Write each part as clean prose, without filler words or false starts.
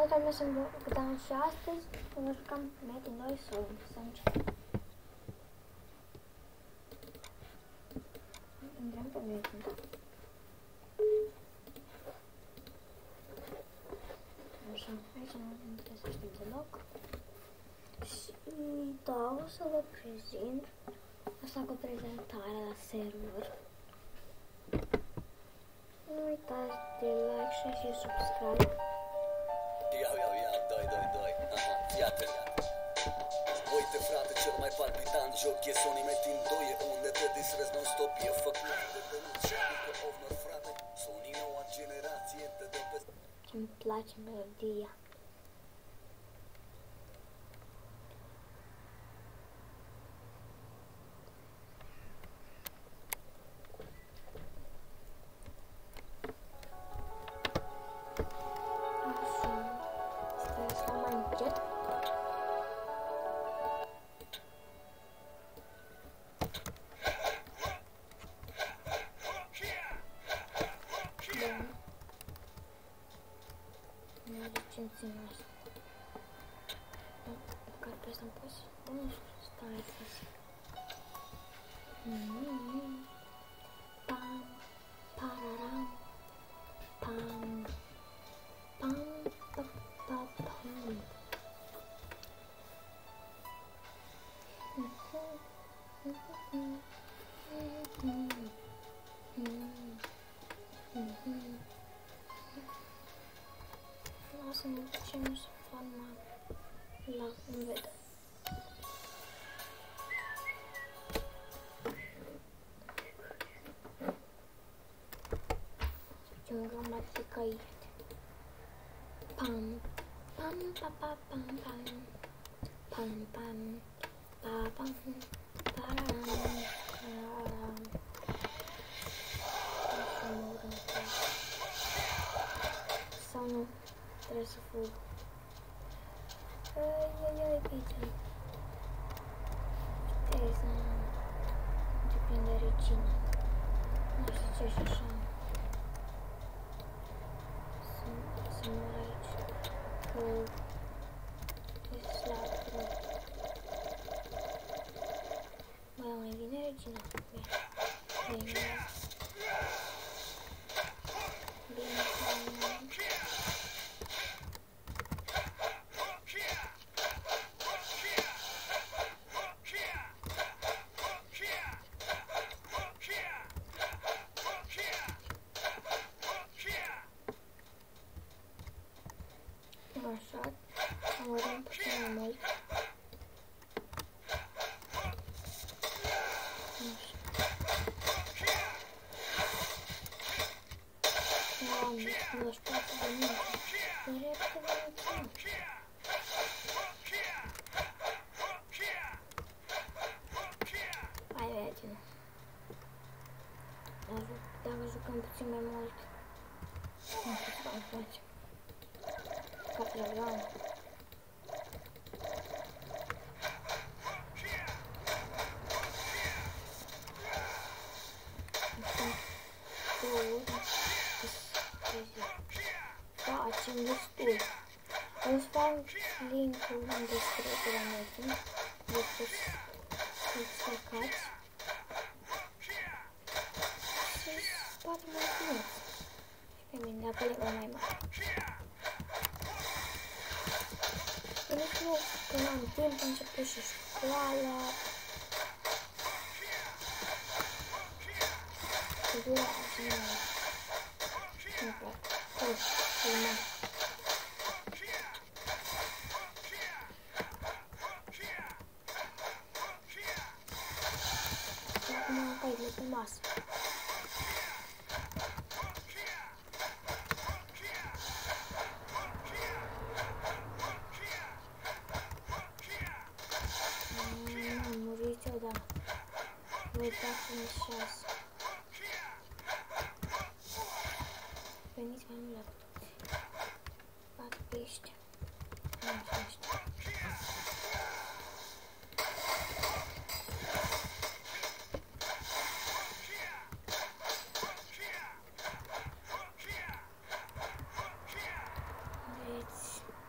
Hai să jucăm și astăzi, o jucăm Metin 2 Soul, să începem. Intrăm pe Metin. Așa, aici nu trebuie să știm deloc. Și da, o să vă prezint. O să fac o prezentare la server. Nu uitați de like, share și subscribe. Ia, doi. Aha, iată. Uite frate, cel mai palpitant joc e Sony Metin 2, unde te distrezi non-stop, e făcut de peluț și aplică over, frate. Sony noua generație te dă pe... Ce-mi place melodia. Ce-țin asta? Care pe ăsta-mi pus? Nu știu, stai să zic. Pam, pararam, pam, pam, pa, pa, pam. Să ne ducem să formăm la un ved. Facem gramatica aici. Pam, pam, pa, pa, pam, pam. Pam, pam, pa, pam, param, param. Sau nu? Trebuie să fug. Ai, pe aici. Trebuie să depinde regina. Nu știu ce și așa. Să mor aici. Că e slab. Mai vine regina. Bine. Așa, amărăm puțin mai mult. Doamne, 94 de minute. E repede de minute. Hai, vedem. Dacă jucăm puțin mai mult, nu știu ce vom face. Проблема. Facem destul. O să fac link-ul în descriere la Metin. Decât să-ți stăcați. Și poate mai țineți. Și pe mine, apelă mai mare. Nici că n-am timp, început și școala. Să dura așa, nu-mi plac. Filmăm. Acum căile pe masă. Voi dați-mi 6. Veniți mai mult la toți. 4 pești. Nu știu. Deci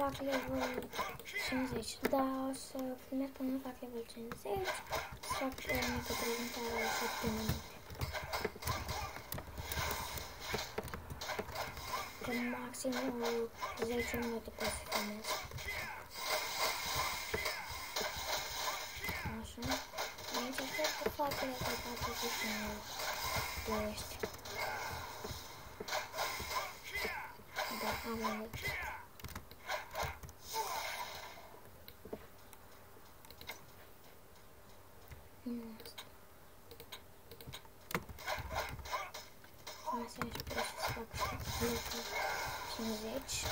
fac level 50. Da, o să filmez până nu fac level 50. Să fac o mică prezentare de 7 minute. Că maxim 10 minute pot să filmez. Așa. Aici cred că fac level 49 de ăștia. Da, am level. Asta aș putea să fac level 50. Și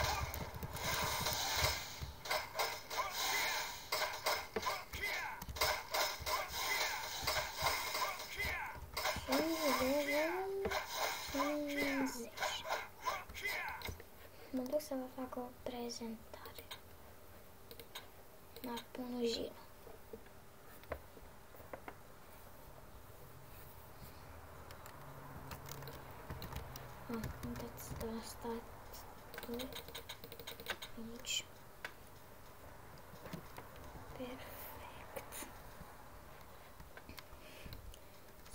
level 50. Mă duc să vă fac o prezentare. La punujină. Uitați de la statul aici. Perfect.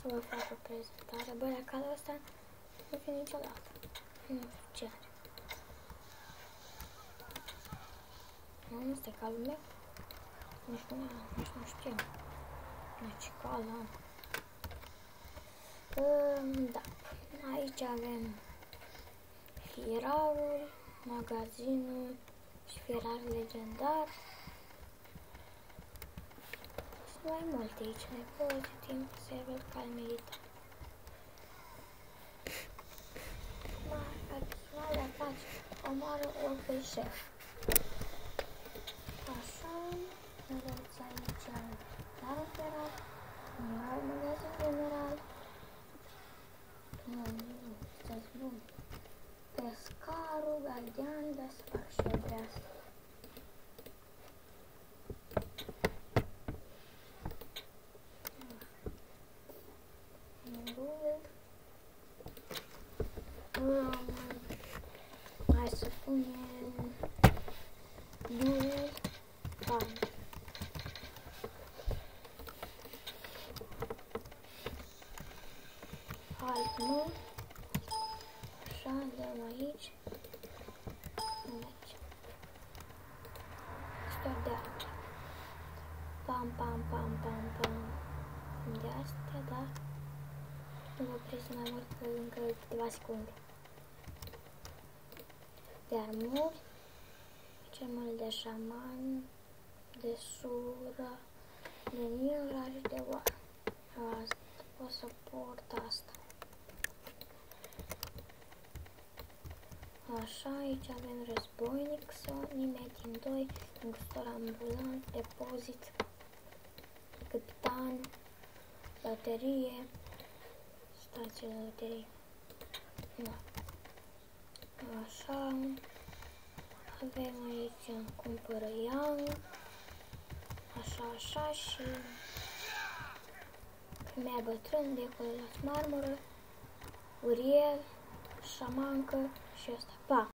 Să vă fac o prezentare. Bă, la calul ăsta nu fi niciodată. Nu știu ce are. Nu este calul meu. Nu știu. Deci cal am. Da. Aici avem firarul, magazinul și firarul legendar. Sunt mai multe aici, nepozitim, server cal militar. Mai face omoară oricui șef. Așa, vedeți aici dar firar, iar magazin general. Nu, bun. Pescarul, gardian, dar să fac și eu de asta. Hai să punem duel bani. Alt nu. Așa, dăm aici. Aici. Stop de asta. Pam, pam, pam, pam, pam. De astea, da? Nu vă opriți mai mult că încă câteva secunde. De armuri. Aici armuri de șaman, de sură, de ninja și de oară. Asta. O să port asta. Așa, aici avem războinic, Metin 2, îngustor ambulant, depozit, capitan, baterie, stație de baterie. Da. Așa, avem aici cumpără Young, așa și femeia bătrân, decolat marmură, Uriel, șamancă și asta. Pa!